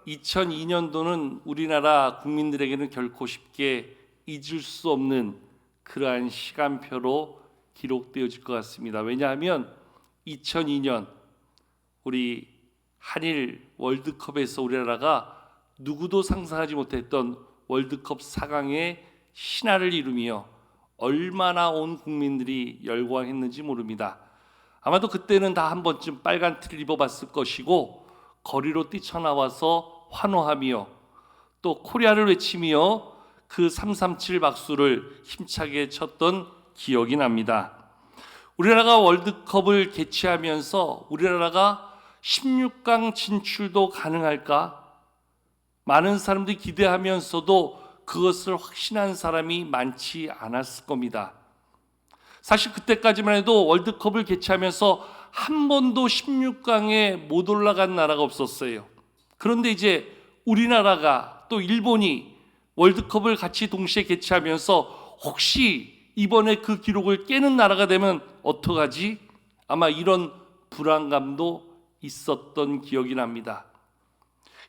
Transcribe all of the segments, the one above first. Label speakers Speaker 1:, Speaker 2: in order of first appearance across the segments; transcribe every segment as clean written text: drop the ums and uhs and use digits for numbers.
Speaker 1: 2002년도는 우리나라 국민들에게는 결코 쉽게 잊을 수 없는 그러한 시간표로 기록되어질 것 같습니다. 왜냐하면 2002년 우리 한일 월드컵에서 우리나라가 누구도 상상하지 못했던 월드컵 4강의 신화를 이루며 얼마나 온 국민들이 열광했는지 모릅니다. 아마도 그때는 다 한 번쯤 빨간 티를 입어봤을 것이고 거리로 뛰쳐나와서 환호하며 또 코리아를 외치며 그 337 박수를 힘차게 쳤던 기억이 납니다. 우리나라가 월드컵을 개최하면서 우리나라가 16강 진출도 가능할까? 많은 사람들이 기대하면서도 그것을 확신한 사람이 많지 않았을 겁니다. 사실 그때까지만 해도 월드컵을 개최하면서 한 번도 16강에 못 올라간 나라가 없었어요. 그런데 이제 우리나라가 또 일본이 월드컵을 같이 동시에 개최하면서 혹시 이번에 그 기록을 깨는 나라가 되면 어떡하지? 아마 이런 불안감도 있었던 기억이 납니다.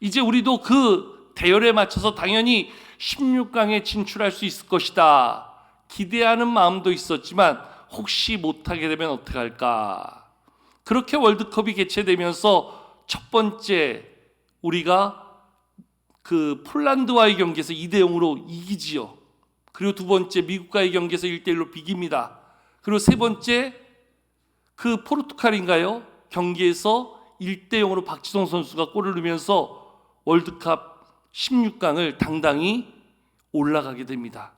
Speaker 1: 이제 우리도 그 대열에 맞춰서 당연히 16강에 진출할 수 있을 것이다 기대하는 마음도 있었지만 혹시 못하게 되면 어떡할까? 그렇게 월드컵이 개최되면서 첫 번째 우리가 그 폴란드와의 경기에서 2대0으로 이기지요. 그리고 두 번째 미국과의 경기에서 1대1로 비깁니다. 그리고 세 번째 그 포르투갈인가요? 경기에서 1대0으로 박지성 선수가 골을 넣으면서 월드컵 16강을 당당히 올라가게 됩니다.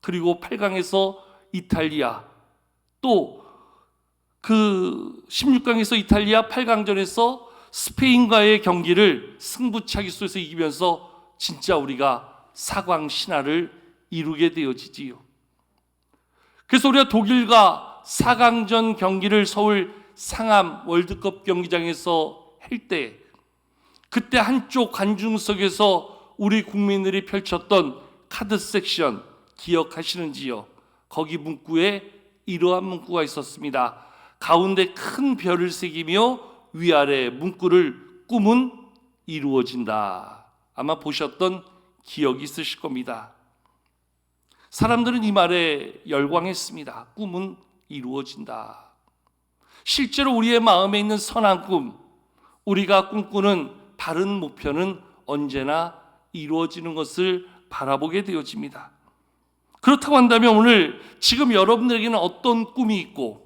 Speaker 1: 그리고 8강에서 이탈리아, 또 그 16강에서 이탈리아, 8강전에서 스페인과의 경기를 승부차기 속에서 이기면서 진짜 우리가 4강 신화를 이루게 되어지지요. 그래서 우리가 독일과 4강전 경기를 서울 상암 월드컵 경기장에서 할 때 그때 한쪽 관중석에서 우리 국민들이 펼쳤던 카드 섹션 기억하시는지요? 거기 문구에 이러한 문구가 있었습니다. 가운데 큰 별을 새기며 위아래 문구를 꿈은 이루어진다. 아마 보셨던 기억이 있으실 겁니다. 사람들은 이 말에 열광했습니다. 꿈은 이루어진다. 실제로 우리의 마음에 있는 선한 꿈, 우리가 꿈꾸는 바른 목표는 언제나 이루어지는 것을 바라보게 되어집니다. 그렇다고 한다면 오늘 지금 여러분들에게는 어떤 꿈이 있고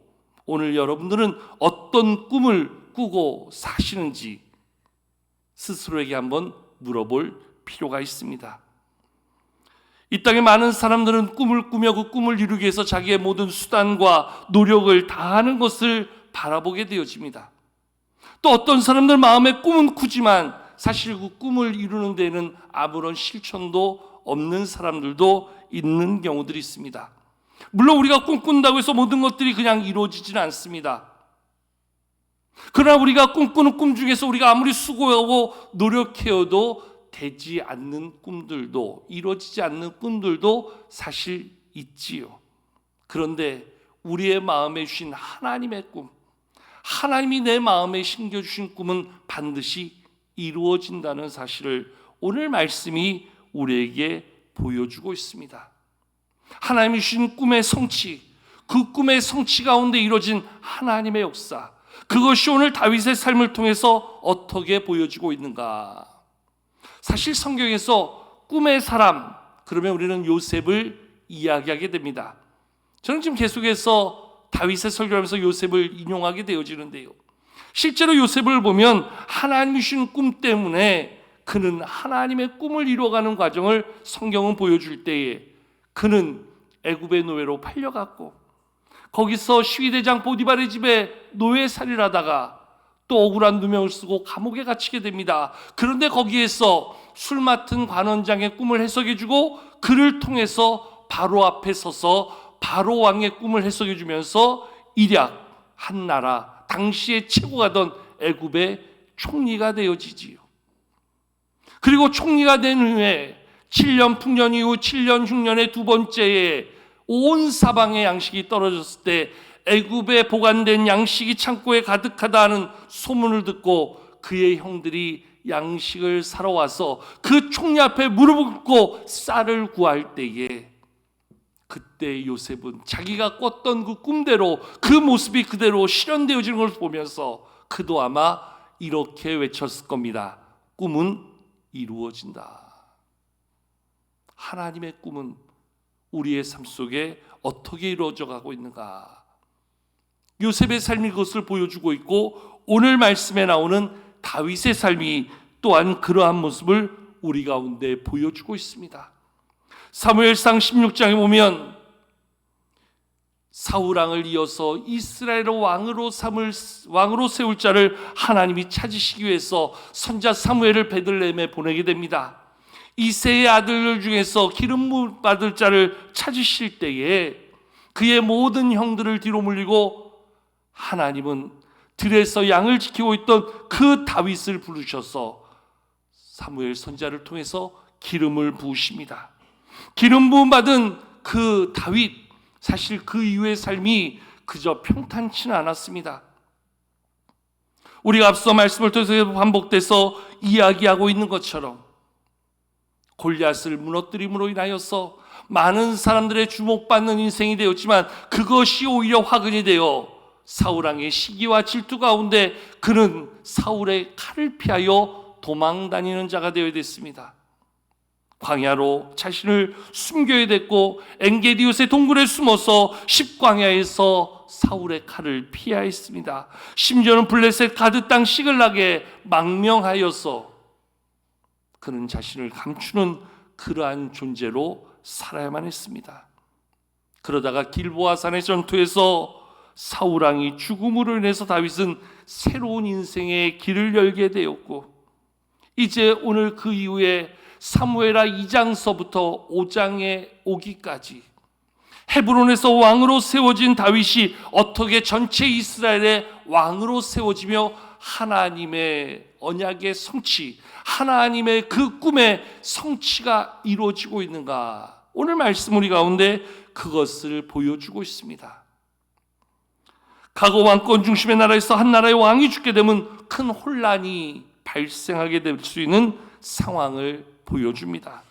Speaker 1: 오늘 여러분들은 어떤 꿈을 꾸고 사시는지 스스로에게 한번 물어볼 필요가 있습니다. 이 땅에 많은 사람들은 꿈을 꾸며 그 꿈을 이루기 위해서 자기의 모든 수단과 노력을 다하는 것을 바라보게 되어집니다. 또 어떤 사람들 마음에 꿈은 꾸지만 사실 그 꿈을 이루는 데는 아무런 실천도 없는 사람들도 있는 경우들이 있습니다. 물론 우리가 꿈꾼다고 해서 모든 것들이 그냥 이루어지지는 않습니다. 그러나 우리가 꿈꾸는 꿈 중에서 우리가 아무리 수고하고 노력해도 되지 않는 꿈들도, 이루어지지 않는 꿈들도 사실 있지요. 그런데 우리의 마음에 주신 하나님의 꿈, 하나님이 내 마음에 심겨주신 꿈은 반드시 이루어진다는 사실을 오늘 말씀이 우리에게 보여주고 있습니다. 하나님이 주신 꿈의 성취, 그 꿈의 성취 가운데 이루어진 하나님의 역사, 그것이 오늘 다윗의 삶을 통해서 어떻게 보여지고 있는가? 사실 성경에서 꿈의 사람, 그러면 우리는 요셉을 이야기하게 됩니다. 저는 지금 계속해서 다윗의 설교하면서 요셉을 인용하게 되어지는데요. 실제로 요셉을 보면 하나님이 주신 꿈 때문에 그는 하나님의 꿈을 이루어가는 과정을 성경은 보여줄 때에 그는 애굽의 노예로 팔려갔고 거기서 시위대장 보디발의 집에 노예살이를 하다가 또 억울한 누명을 쓰고 감옥에 갇히게 됩니다. 그런데 거기에서 술 맡은 관원장의 꿈을 해석해주고 그를 통해서 바로 앞에 서서 바로 왕의 꿈을 해석해주면서 일약 한 나라 당시에 최고가던 애굽의 총리가 되어지지요. 그리고 총리가 된 후에 7년 풍년 이후 7년 흉년의 두 번째에 온 사방에 양식이 떨어졌을 때 애굽에 보관된 양식이 창고에 가득하다는 소문을 듣고 그의 형들이 양식을 사러 와서 그 총리 앞에 무릎을 꿇고 쌀을 구할 때에 그때 요셉은 자기가 꿨던 그 꿈대로 그 모습이 그대로 실현되어지는 걸 보면서 그도 아마 이렇게 외쳤을 겁니다. 꿈은 이루어진다. 하나님의 꿈은 우리의 삶 속에 어떻게 이루어져 가고 있는가? 요셉의 삶이 그것을 보여주고 있고 오늘 말씀에 나오는 다윗의 삶이 또한 그러한 모습을 우리 가운데 보여주고 있습니다. 사무엘상 16장에 보면 사울왕을 이어서 이스라엘의 왕으로 세울 자를 하나님이 찾으시기 위해서 선자 사무엘을 베들레헴에 보내게 됩니다. 이새의 아들 중에서 기름 받을 자를 찾으실 때에 그의 모든 형들을 뒤로 물리고 하나님은 들에서 양을 지키고 있던 그 다윗을 부르셔서 사무엘 선자를 통해서 기름을 부으십니다. 기름 부음 받은 그 다윗, 사실 그 이후의 삶이 그저 평탄치는 않았습니다. 우리가 앞서 말씀을 통해서 반복돼서 이야기하고 있는 것처럼 골리앗을 무너뜨림으로 인하여서 많은 사람들의 주목받는 인생이 되었지만 그것이 오히려 화근이 되어 사울왕의 시기와 질투 가운데 그는 사울의 칼을 피하여 도망다니는 자가 되어야 됐습니다. 광야로 자신을 숨겨야 됐고 엔게디옷의 동굴에 숨어서 십광야에서 사울의 칼을 피해야 했습니다. 심지어는 블레셋 가드 땅 시글락에 망명하여서 그는 자신을 감추는 그러한 존재로 살아야만 했습니다. 그러다가 길보아산의 전투에서 사울왕이 죽음으로 인해서 다윗은 새로운 인생의 길을 열게 되었고 이제 오늘 그 이후에 사무엘하 2장서부터 5장에 오기까지 헤브론에서 왕으로 세워진 다윗이 어떻게 전체 이스라엘의 왕으로 세워지며 하나님의 언약의 성취, 하나님의 그 꿈의 성취가 이루어지고 있는가? 오늘 말씀 우리 가운데 그것을 보여주고 있습니다. 과거 왕권 중심의 나라에서 한 나라의 왕이 죽게 되면 큰 혼란이 발생하게 될 수 있는 상황을 보여줍니다.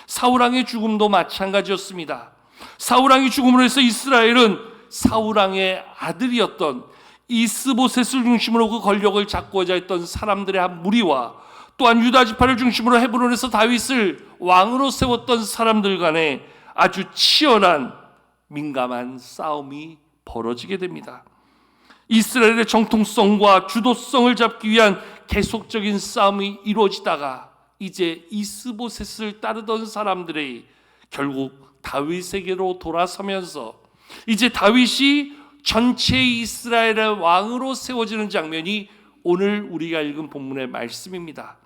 Speaker 1: 사울왕의 죽음도 마찬가지였습니다. 사울왕이 죽음으로 해서 이스라엘은 사울왕의 아들이었던 이스보셋을 중심으로 그 권력을 잡고자 했던 사람들의 한 무리와 또한 유다 지파를 중심으로 헤브론에서 다윗을 왕으로 세웠던 사람들 간에 아주 치열한 민감한 싸움이 벌어지게 됩니다. 이스라엘의 정통성과 주도성을 잡기 위한 계속적인 싸움이 이루어지다가 이제 이스보셋을 따르던 사람들이 결국 다윗에게로 돌아서면서 이제 다윗이 전체 이스라엘의 왕으로 세워지는 장면이 오늘 우리가 읽은 본문의 말씀입니다.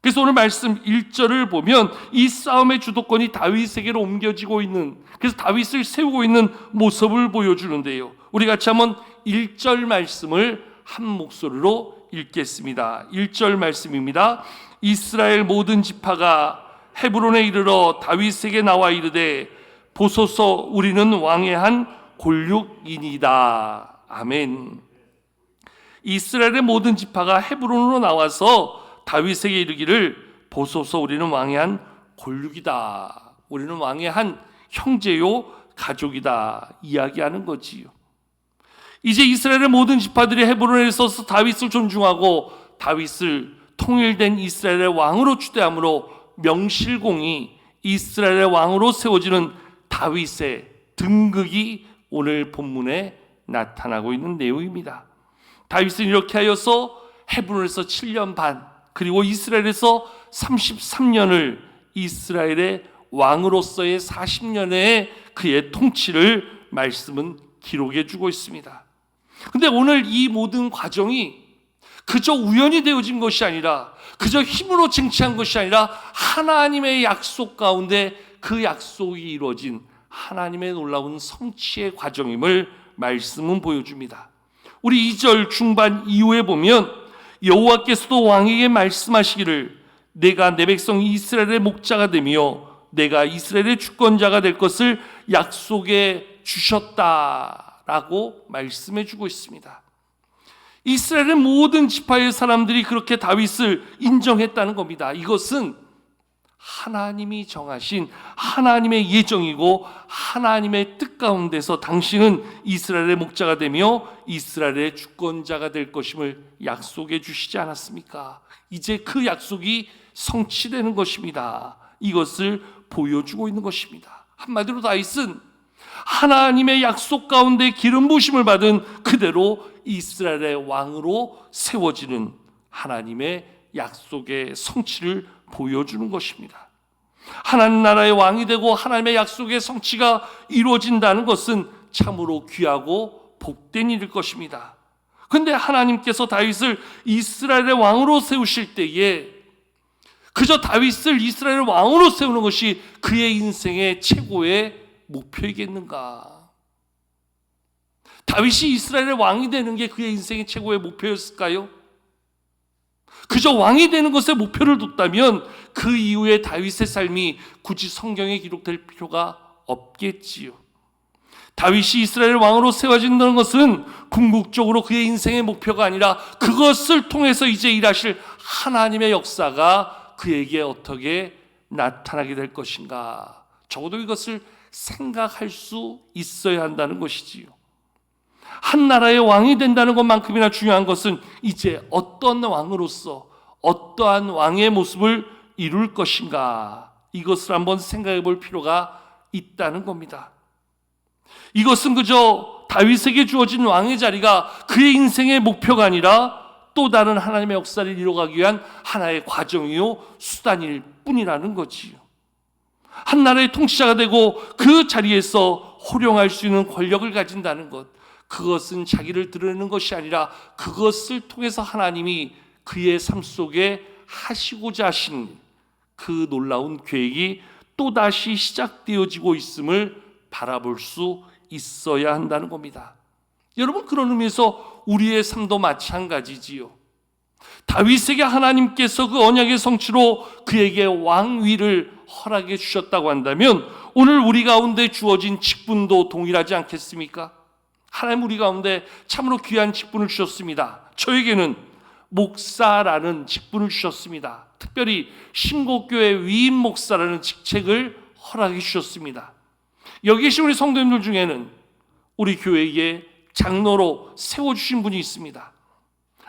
Speaker 1: 그래서 오늘 말씀 1절을 보면 이 싸움의 주도권이 다윗에게로 옮겨지고 있는, 그래서 다윗을 세우고 있는 모습을 보여주는데요. 우리 같이 한번 1절 말씀을 한 목소리로 읽겠습니다. 1절 말씀입니다. 이스라엘 모든 지파가 헤브론에 이르러 다윗에게 나와 이르되 보소서 우리는 왕의 한 골육이니이다. 아멘. 이스라엘의 모든 지파가 헤브론으로 나와서 다윗에게 이르기를 보소서 우리는 왕의 한 골육이다. 우리는 왕의 한 형제요 가족이다 이야기하는 거지요. 이제 이스라엘의 모든 지파들이 헤브론에 있어서 다윗을 존중하고 다윗을 통일된 이스라엘의 왕으로 추대함으로 명실공히 이스라엘의 왕으로 세워지는 다윗의 등극이 오늘 본문에 나타나고 있는 내용입니다. 다윗은 이렇게 하여서 헤브론에서 7년 반 그리고 이스라엘에서 33년을 이스라엘의 왕으로서의 40년의 그의 통치를 말씀은 기록해 주고 있습니다. 근데 오늘 이 모든 과정이 그저 우연히 되어진 것이 아니라 그저 힘으로 쟁취한 것이 아니라 하나님의 약속 가운데 그 약속이 이루어진 하나님의 놀라운 성취의 과정임을 말씀은 보여줍니다. 우리 2절 중반 이후에 보면 여호와께서도 왕에게 말씀하시기를 내가 내 백성 이스라엘의 목자가 되며 내가 이스라엘의 주권자가 될 것을 약속해 주셨다라고 말씀해 주고 있습니다. 이스라엘의 모든 지파의 사람들이 그렇게 다윗을 인정했다는 겁니다. 이것은 하나님이 정하신 하나님의 예정이고 하나님의 뜻 가운데서 당신은 이스라엘의 목자가 되며 이스라엘의 주권자가 될 것임을 약속해 주시지 않았습니까? 이제 그 약속이 성취되는 것입니다. 이것을 보여주고 있는 것입니다. 한마디로 다윗은 하나님의 약속 가운데 기름 부으심을 받은 그대로 이스라엘의 왕으로 세워지는 하나님의 약속의 성취를 보여주는 것입니다. 하나님 나라의 왕이 되고 하나님의 약속의 성취가 이루어진다는 것은 참으로 귀하고 복된 일일 것입니다. 그런데 하나님께서 다윗을 이스라엘의 왕으로 세우실 때에 그저 다윗을 이스라엘의 왕으로 세우는 것이 그의 인생의 최고의 목표이겠는가? 다윗이 이스라엘의 왕이 되는 게 그의 인생의 최고의 목표였을까요? 그저 왕이 되는 것에 목표를 뒀다면 그 이후에 다윗의 삶이 굳이 성경에 기록될 필요가 없겠지요. 다윗이 이스라엘 왕으로 세워진다는 것은 궁극적으로 그의 인생의 목표가 아니라 그것을 통해서 이제 일하실 하나님의 역사가 그에게 어떻게 나타나게 될 것인가, 적어도 이것을 생각할 수 있어야 한다는 것이지요. 한 나라의 왕이 된다는 것만큼이나 중요한 것은 이제 어떤 왕으로서 어떠한 왕의 모습을 이룰 것인가, 이것을 한번 생각해 볼 필요가 있다는 겁니다. 이것은 그저 다윗에게 주어진 왕의 자리가 그의 인생의 목표가 아니라 또 다른 하나님의 역사를 이루어가기 위한 하나의 과정이요 수단일 뿐이라는 거지요. 한 나라의 통치자가 되고 그 자리에서 호령할 수 있는 권력을 가진다는 것, 그것은 자기를 드러내는 것이 아니라 그것을 통해서 하나님이 그의 삶 속에 하시고자 하신 그 놀라운 계획이 또다시 시작되어지고 있음을 바라볼 수 있어야 한다는 겁니다. 여러분, 그런 의미에서 우리의 삶도 마찬가지지요. 다윗에게 하나님께서 그 언약의 성취로 그에게 왕위를 허락해 주셨다고 한다면 오늘 우리 가운데 주어진 직분도 동일하지 않겠습니까? 하나님 우리 가운데 참으로 귀한 직분을 주셨습니다. 저에게는 목사라는 직분을 주셨습니다. 특별히 신곡교회 위임 목사라는 직책을 허락해 주셨습니다. 여기 계신 우리 성도님들 중에는 우리 교회에 장로로 세워주신 분이 있습니다.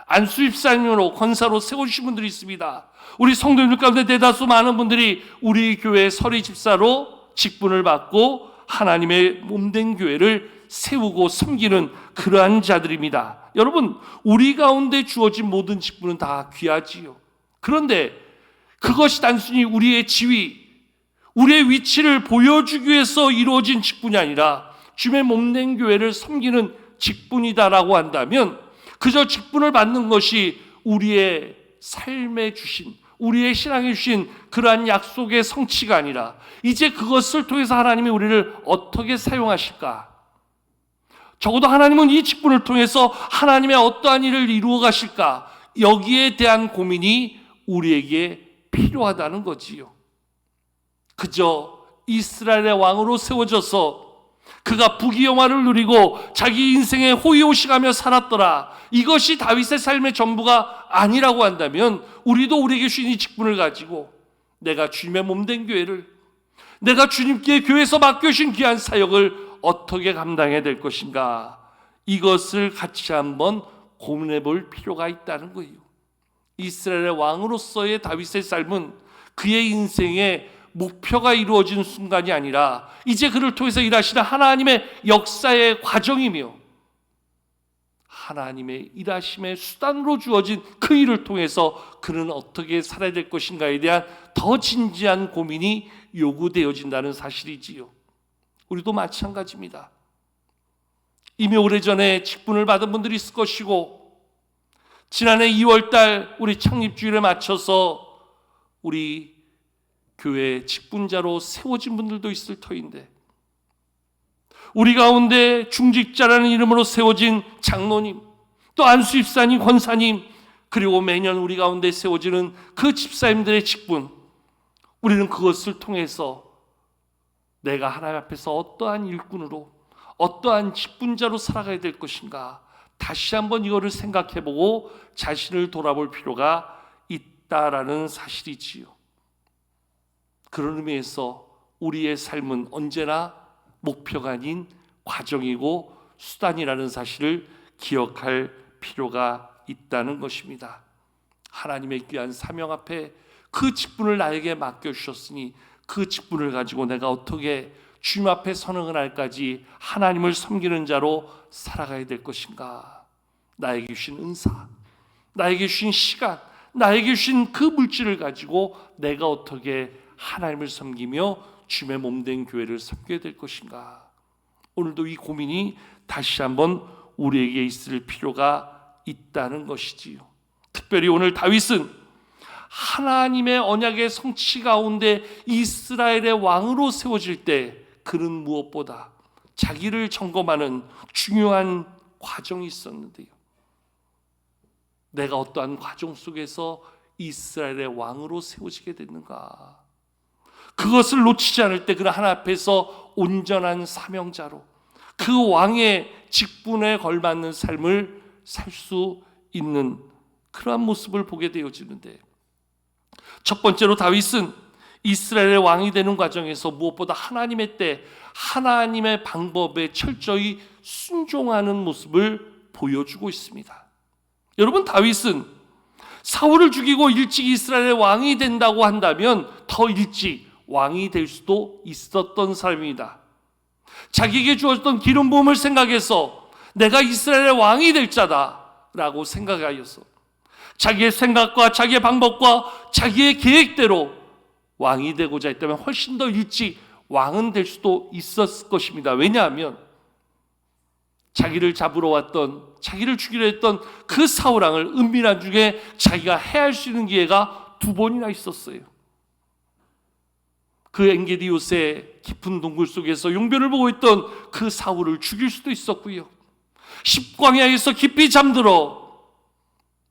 Speaker 1: 안수집사님으로 권사로 세워주신 분들이 있습니다. 우리 성도님들 가운데 대다수 많은 분들이 우리 교회 서리집사로 직분을 받고 하나님의 몸된 교회를 세우고 섬기는 그러한 자들입니다. 여러분, 우리 가운데 주어진 모든 직분은 다 귀하지요. 그런데 그것이 단순히 우리의 지위, 우리의 위치를 보여주기 위해서 이루어진 직분이 아니라 주의 몸된 교회를 섬기는 직분이다라고 한다면 그저 직분을 받는 것이 우리의 삶에 주신, 우리의 신앙에 주신 그러한 약속의 성취가 아니라 이제 그것을 통해서 하나님이 우리를 어떻게 사용하실까? 적어도 하나님은 이 직분을 통해서 하나님의 어떠한 일을 이루어 가실까? 여기에 대한 고민이 우리에게 필요하다는 거지요. 그저 이스라엘의 왕으로 세워져서 그가 부귀영화를 누리고 자기 인생의 호의호식하며 살았더라, 이것이 다윗의 삶의 전부가 아니라고 한다면 우리도 우리에게 주신 이 직분을 가지고 내가 주님의 몸된 교회를, 내가 주님께 교회에서 맡겨주신 귀한 사역을 어떻게 감당해야 될 것인가, 이것을 같이 한번 고민해 볼 필요가 있다는 거예요. 이스라엘의 왕으로서의 다윗의 삶은 그의 인생의 목표가 이루어진 순간이 아니라 이제 그를 통해서 일하시는 하나님의 역사의 과정이며 하나님의 일하심의 수단으로 주어진 그 일을 통해서 그는 어떻게 살아야 될 것인가에 대한 더 진지한 고민이 요구되어진다는 사실이지요. 우리도 마찬가지입니다. 이미 오래전에 직분을 받은 분들이 있을 것이고 지난해 2월달 우리 창립주일에 맞춰서 우리 교회 직분자로 세워진 분들도 있을 터인데 우리 가운데 중직자라는 이름으로 세워진 장로님, 또 안수집사님, 권사님, 그리고 매년 우리 가운데 세워지는 그 집사님들의 직분, 우리는 그것을 통해서 내가 하나님 앞에서 어떠한 일꾼으로, 어떠한 직분자로 살아가야 될 것인가, 다시 한번 이거를 생각해보고 자신을 돌아볼 필요가 있다라는 사실이지요. 그런 의미에서 우리의 삶은 언제나 목표가 아닌 과정이고 수단이라는 사실을 기억할 필요가 있다는 것입니다. 하나님의 귀한 사명 앞에 그 직분을 나에게 맡겨주셨으니 그 직분을 가지고 내가 어떻게 주님 앞에 서는 날까지 하나님을 섬기는 자로 살아가야 될 것인가. 나에게 주신 은사, 나에게 주신 시간, 나에게 주신 그 물질을 가지고 내가 어떻게 하나님을 섬기며 주님의 몸된 교회를 섬겨야 될 것인가. 오늘도 이 고민이 다시 한번 우리에게 있을 필요가 있다는 것이지요. 특별히 오늘 다윗은 하나님의 언약의 성취 가운데 이스라엘의 왕으로 세워질 때 그는 무엇보다 자기를 점검하는 중요한 과정이 있었는데요. 내가 어떠한 과정 속에서 이스라엘의 왕으로 세워지게 됐는가. 그것을 놓치지 않을 때 그는 하나님 앞에서 온전한 사명자로 그 왕의 직분에 걸맞는 삶을 살 수 있는 그러한 모습을 보게 되어지는데, 첫 번째로 다윗은 이스라엘의 왕이 되는 과정에서 무엇보다 하나님의 때, 하나님의 방법에 철저히 순종하는 모습을 보여주고 있습니다. 여러분, 다윗은 사울을 죽이고 일찍 이스라엘의 왕이 된다고 한다면 더 일찍 왕이 될 수도 있었던 사람입니다. 자기에게 주어졌던 기름 부음을 생각해서 내가 이스라엘의 왕이 될 자다라고 생각하여서 자기의 생각과 자기의 방법과 자기의 계획대로 왕이 되고자 했다면 훨씬 더 일찍 왕은 될 수도 있었을 것입니다. 왜냐하면 자기를 잡으러 왔던, 자기를 죽이려 했던 그 사울왕을 은밀한 중에 자기가 해할 수 있는 기회가 2번이나 있었어요. 그 엔게디 요새 깊은 동굴 속에서 용변을 보고 있던 그 사울을 죽일 수도 있었고요. 십광야에서 깊이 잠들어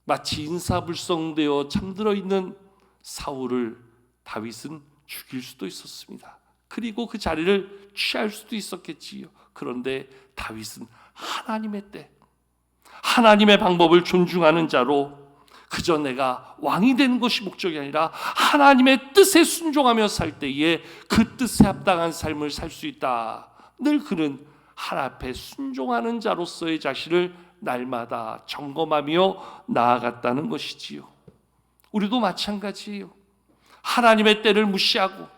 Speaker 1: 마치 인사불성되어 잠들어 있는 사울을 다윗은 죽일 수도 있었습니다. 그리고 그 자리를 취할 수도 있었겠지요. 그런데 다윗은 하나님의 때, 하나님의 방법을 존중하는 자로 그저 내가 왕이 되는 것이 목적이 아니라 하나님의 뜻에 순종하며 살 때에 그 뜻에 합당한 삶을 살 수 있다. 늘 그는 하나님 앞에 순종하는 자로서의 자신을 날마다 점검하며 나아갔다는 것이지요. 우리도 마찬가지예요. 하나님의 때를 무시하고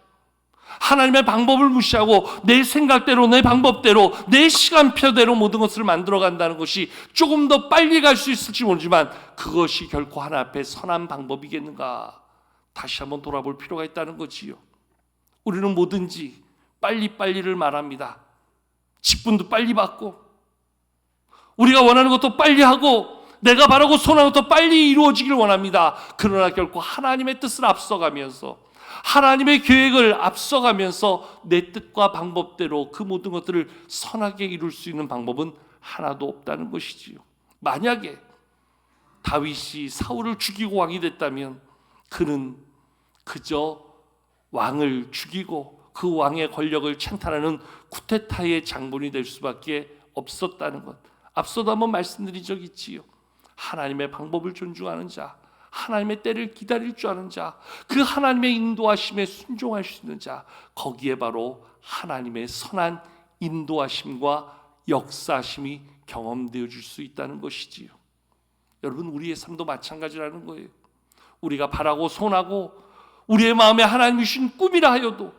Speaker 1: 하나님의 방법을 무시하고 내 생각대로, 내 방법대로, 내 시간표대로 모든 것을 만들어 간다는 것이 조금 더 빨리 갈 수 있을지 모르지만 그것이 결코 하나님 앞에 선한 방법이겠는가. 다시 한번 돌아볼 필요가 있다는 거지요. 우리는 뭐든지 빨리빨리를 말합니다. 직분도 빨리 받고 우리가 원하는 것도 빨리 하고 내가 바라고 소원하는 것도 빨리 이루어지기를 원합니다. 그러나 결코 하나님의 뜻을 앞서가면서 하나님의 계획을 앞서가면서 내 뜻과 방법대로 그 모든 것들을 선하게 이룰 수 있는 방법은 하나도 없다는 것이지요. 만약에 다윗이 사울을 죽이고 왕이 됐다면 그는 그저 왕을 죽이고 그 왕의 권력을 찬탈하는 쿠데타의 장본이 될 수밖에 없었다는 것, 앞서도 한번 말씀드린 적이 있지요. 하나님의 방법을 존중하는 자, 하나님의 때를 기다릴 줄 아는 자, 그 하나님의 인도하심에 순종할 수 있는 자, 거기에 바로 하나님의 선한 인도하심과 역사하심이 경험되어 줄 수 있다는 것이지요. 여러분, 우리의 삶도 마찬가지라는 거예요. 우리가 바라고 소원하고 우리의 마음에 하나님이 주신 꿈이라 하여도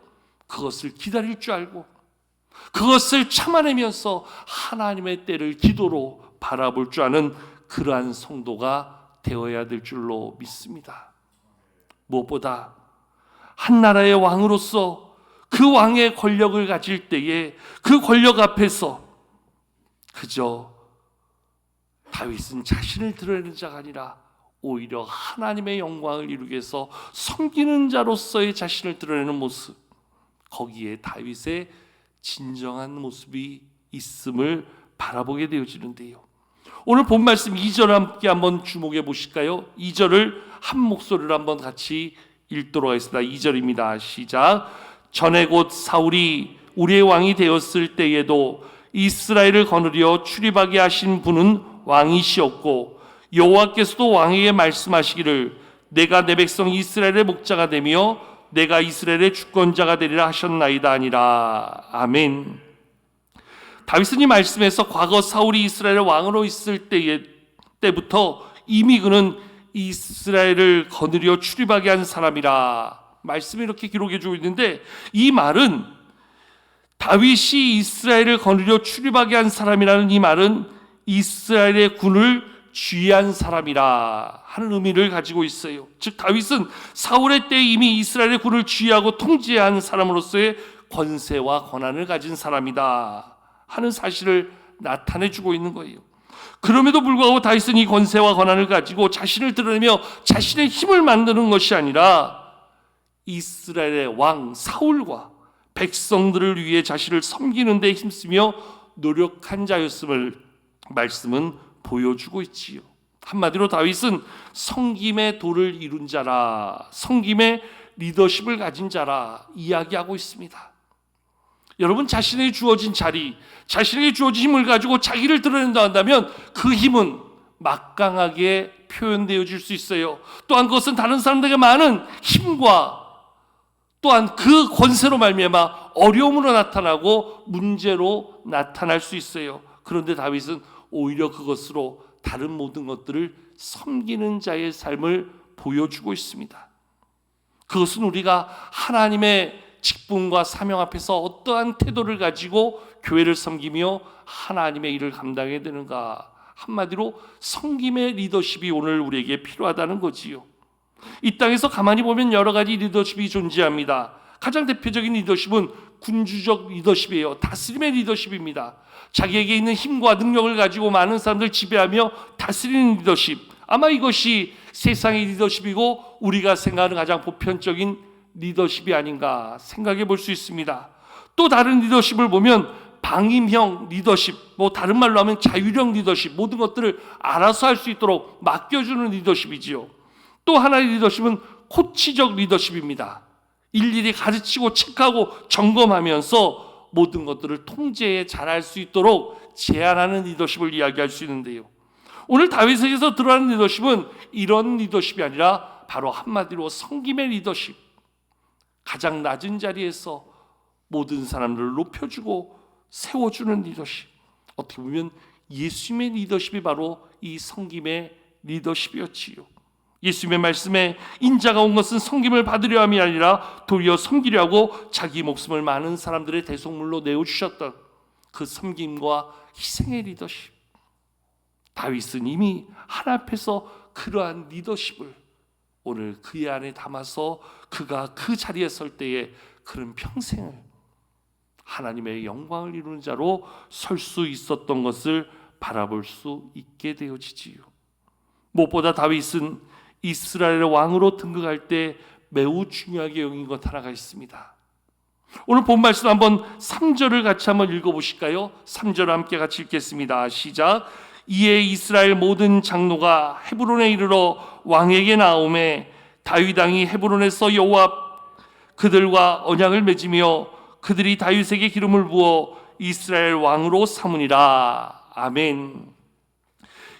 Speaker 1: 그것을 기다릴 줄 알고 그것을 참아내면서 하나님의 때를 기도로 바라볼 줄 아는 그러한 성도가 되어야 될 줄로 믿습니다. 무엇보다 한 나라의 왕으로서 그 왕의 권력을 가질 때에 그 권력 앞에서 그저 다윗은 자신을 드러내는 자가 아니라 오히려 하나님의 영광을 이루기 위해서 섬기는 자로서의 자신을 드러내는 모습, 거기에 다윗의 진정한 모습이 있음을 바라보게 되어지는데요. 오늘 본 말씀 2절 함께 한번 주목해 보실까요? 2절을 한 목소리로 한번 같이 읽도록 하겠습니다. 2절입니다. 시작. 전에 곧 사울이 우리의 왕이 되었을 때에도 이스라엘을 거느려 출입하게 하신 분은 왕이시었고 여호와께서도 왕에게 말씀하시기를 내가 내 백성 이스라엘의 목자가 되며 내가 이스라엘의 주권자가 되리라 하셨나이다 아니라. 아멘. 다윗은 이 말씀에서 과거 사울이 이스라엘의 왕으로 있을 때부터 이미 그는 이스라엘을 거느려 출입하게 한 사람이라 말씀이 이렇게 기록해 주고 있는데, 이 말은 다윗이 이스라엘을 거느려 출입하게 한 사람이라는 이 말은 이스라엘의 군을 쥐한 사람이라 하는 의미를 가지고 있어요. 즉 다윗은 사울의 때 이미 이스라엘의 군을 쥐하고 통제한 사람으로서의 권세와 권한을 가진 사람이다 하는 사실을 나타내 주고 있는 거예요. 그럼에도 불구하고 다윗은 이 권세와 권한을 가지고 자신을 드러내며 자신의 힘을 만드는 것이 아니라 이스라엘의 왕 사울과 백성들을 위해 자신을 섬기는 데 힘쓰며 노력한 자였음을 말씀은 보여주고 있지요. 한마디로 다윗은 섬김의 도를 이룬 자라, 섬김의 리더십을 가진 자라 이야기하고 있습니다. 여러분, 자신에게 주어진 자리, 자신에게 주어진 힘을 가지고 자기를 드러낸다 한다면 그 힘은 막강하게 표현되어질 수 있어요. 또한 그것은 다른 사람들에게 많은 힘과 또한 그 권세로 말미암아 어려움으로 나타나고 문제로 나타날 수 있어요. 그런데 다윗은 오히려 그것으로 다른 모든 것들을 섬기는 자의 삶을 보여주고 있습니다. 그것은 우리가 하나님의 직분과 사명 앞에서 어떠한 태도를 가지고 교회를 섬기며 하나님의 일을 감당해야 되는가, 한마디로 섬김의 리더십이 오늘 우리에게 필요하다는 거지요. 이 땅에서 가만히 보면 여러 가지 리더십이 존재합니다. 가장 대표적인 리더십은 군주적 리더십이에요. 다스림의 리더십입니다. 자기에게 있는 힘과 능력을 가지고 많은 사람들 지배하며 다스리는 리더십, 아마 이것이 세상의 리더십이고 우리가 생각하는 가장 보편적인 리더십이 아닌가 생각해 볼 수 있습니다. 또 다른 리더십을 보면 방임형 리더십, 다른 말로 하면 자율형 리더십, 모든 것들을 알아서 할 수 있도록 맡겨주는 리더십이지요. 또 하나의 리더십은 코치적 리더십입니다. 일일이 가르치고 체크하고 점검하면서 모든 것들을 통제해 잘할 수 있도록 제안하는 리더십을 이야기할 수 있는데요. 오늘 다윗에게서 드러나는 리더십은 이런 리더십이 아니라 바로 한마디로 섬김의 리더십, 가장 낮은 자리에서 모든 사람들을 높여주고 세워주는 리더십, 어떻게 보면 예수님의 리더십이 바로 이 섬김의 리더십이었지요. 예수님의 말씀에 인자가 온 것은 섬김을 받으려 함이 아니라 도리어 섬기려 하고 자기 목숨을 많은 사람들의 대속물로 내어주셨던 그 섬김과 희생의 리더십, 다윗은 이미 하나님 앞에서 그러한 리더십을 오늘 그의 안에 담아서 그가 그 자리에 설 때에 그런 평생을 하나님의 영광을 이루는 자로 설 수 있었던 것을 바라볼 수 있게 되어지지요. 무엇보다 다윗은 이스라엘의 왕으로 등극할 때 매우 중요하게 여긴 것 하나가 있습니다. 오늘 본 말씀 한번 3절을 같이 한번 읽어보실까요? 3절 함께 같이 읽겠습니다. 시작. 이에 이스라엘 모든 장로가 헤브론에 이르러 왕에게 나오매 다윗 왕이 헤브론에서 여호와 그들과 언약을 맺으며 그들이 다윗에게 기름을 부어 이스라엘 왕으로 삼으니라. 아멘.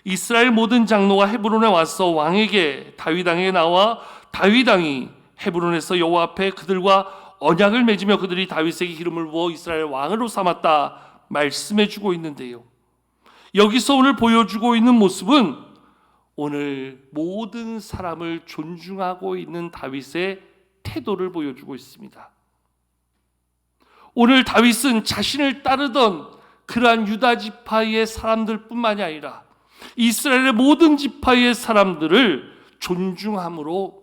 Speaker 1: 이스라엘 모든 장로가 헤브론에 와서 왕에게 다윗 왕에게 나와 다윗 왕이 헤브론에서 여호와 앞에 그들과 언약을 맺으며 그들이 다윗에게 기름을 부어 이스라엘 왕으로 삼았다 말씀해 주고 있는데요. 여기서 오늘 보여주고 있는 모습은 오늘 모든 사람을 존중하고 있는 다윗의 태도를 보여주고 있습니다. 오늘 다윗은 자신을 따르던 그러한 유다 지파의 사람들뿐만이 아니라 이스라엘의 모든 지파의 사람들을 존중함으로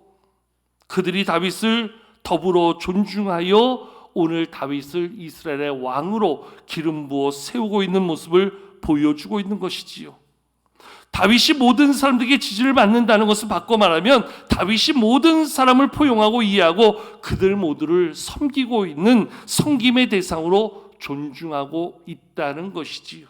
Speaker 1: 그들이 다윗을 더불어 존중하여 오늘 다윗을 이스라엘의 왕으로 기름 부어 세우고 있는 모습을 보여주고 있는 것이지요. 다윗이 모든 사람들에게 지지를 받는다는 것을 바꿔 말하면 다윗이 모든 사람을 포용하고 이해하고 그들 모두를 섬기고 있는 섬김의 대상으로 존중하고 있다는 것이지요.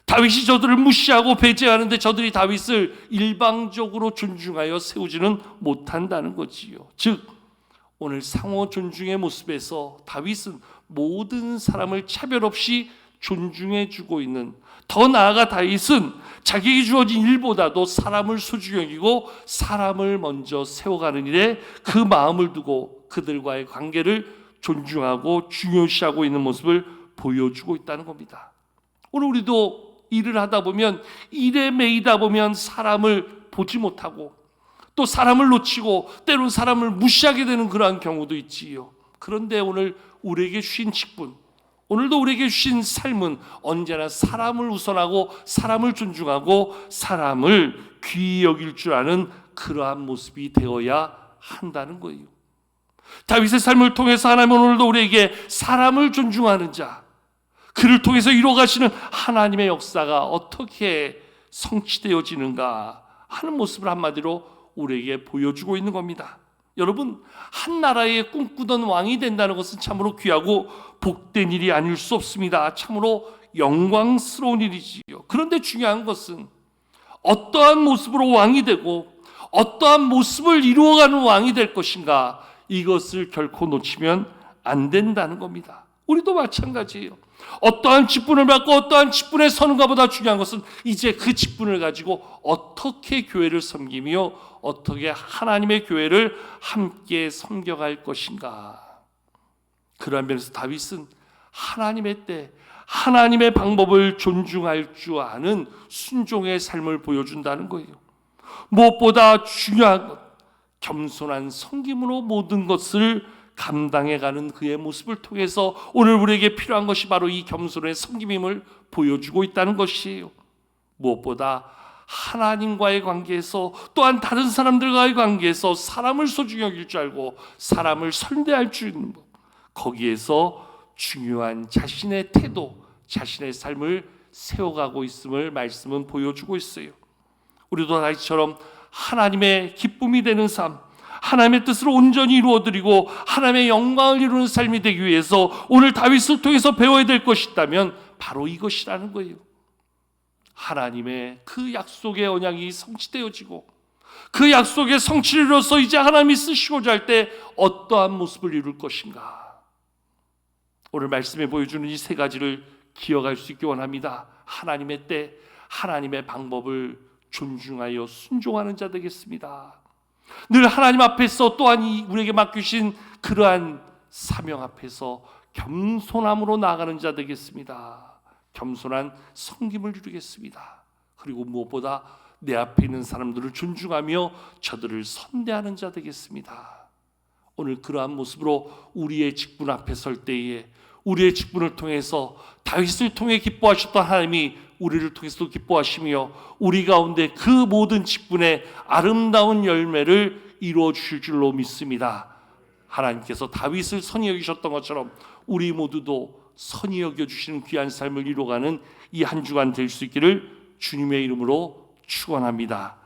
Speaker 1: 다윗이 저들을 무시하고 배제하는데 저들이 다윗을 일방적으로 존중하여 세우지는 못한다는 거지요. 즉 오늘 상호 존중의 모습에서 다윗은 모든 사람을 차별 없이 존중해주고 있는, 더 나아가 다윗은 자기에게 주어진 일보다도 사람을 소중히 여기고 사람을 먼저 세워가는 일에 그 마음을 두고 그들과의 관계를 존중하고 중요시하고 있는 모습을 보여주고 있다는 겁니다. 오늘 우리도 일을 하다 보면, 일에 매이다 보면 사람을 보지 못하고 또 사람을 놓치고 때로는 사람을 무시하게 되는 그러한 경우도 있지요. 그런데 오늘 우리에게 주신 직분, 오늘도 우리에게 주신 삶은 언제나 사람을 우선하고 사람을 존중하고 사람을 귀히 여길 줄 아는 그러한 모습이 되어야 한다는 거예요. 다윗의 삶을 통해서 하나님은 오늘도 우리에게 사람을 존중하는 자, 그를 통해서 이루어가시는 하나님의 역사가 어떻게 성취되어지는가 하는 모습을 한마디로 우리에게 보여주고 있는 겁니다. 여러분, 한 나라의 꿈꾸던 왕이 된다는 것은 참으로 귀하고 복된 일이 아닐 수 없습니다. 참으로 영광스러운 일이지요. 그런데 중요한 것은 어떠한 모습으로 왕이 되고 어떠한 모습을 이루어가는 왕이 될 것인가, 이것을 결코 놓치면 안 된다는 겁니다. 우리도 마찬가지예요. 어떠한 직분을 받고 어떠한 직분에 서는가 보다 중요한 것은 이제 그 직분을 가지고 어떻게 교회를 섬기며 어떻게 하나님의 교회를 함께 섬겨갈 것인가. 그러한 면에서 다윗은 하나님의 때, 하나님의 방법을 존중할 줄 아는 순종의 삶을 보여준다는 거예요. 무엇보다 중요한 것, 겸손한 섬김으로 모든 것을 감당해가는 그의 모습을 통해서 오늘 우리에게 필요한 것이 바로 이 겸손의 섬김임을 보여주고 있다는 것이에요. 무엇보다 하나님과의 관계에서, 또한 다른 사람들과의 관계에서 사람을 소중히 여길 줄 알고 사람을 선대할 줄 있는 것, 거기에서 중요한 자신의 태도, 자신의 삶을 세워가고 있음을 말씀은 보여주고 있어요. 우리도 다윗처럼 하나님의 기쁨이 되는 삶, 하나님의 뜻을 온전히 이루어드리고 하나님의 영광을 이루는 삶이 되기 위해서 오늘 다윗을 통해서 배워야 될 것이 있다면 바로 이것이라는 거예요. 하나님의 그 약속의 언약이 성취되어지고 그 약속의 성취를 이뤄서 이제 하나님이 쓰시고자 할 때 어떠한 모습을 이룰 것인가. 오늘 말씀에 보여주는 이 세 가지를 기억할 수 있기 원합니다. 하나님의 때, 하나님의 방법을 존중하여 순종하는 자 되겠습니다. 늘 하나님 앞에서 또한 우리에게 맡기신 그러한 사명 앞에서 겸손함으로 나아가는 자 되겠습니다. 겸손한 섬김을 이루겠습니다. 그리고 무엇보다 내 앞에 있는 사람들을 존중하며 저들을 선대하는 자 되겠습니다. 오늘 그러한 모습으로 우리의 직분 앞에 설 때에 우리의 직분을 통해서 다윗을 통해 기뻐하셨던 하나님이 우리를 통해서도 기뻐하시며 우리 가운데 그 모든 직분의 아름다운 열매를 이루어 주실 줄로 믿습니다. 하나님께서 다윗을 선히 여기셨던 것처럼 우리 모두도 선히 여겨주시는 귀한 삶을 이루어가는 이 한 주간 될 수 있기를 주님의 이름으로 축원합니다.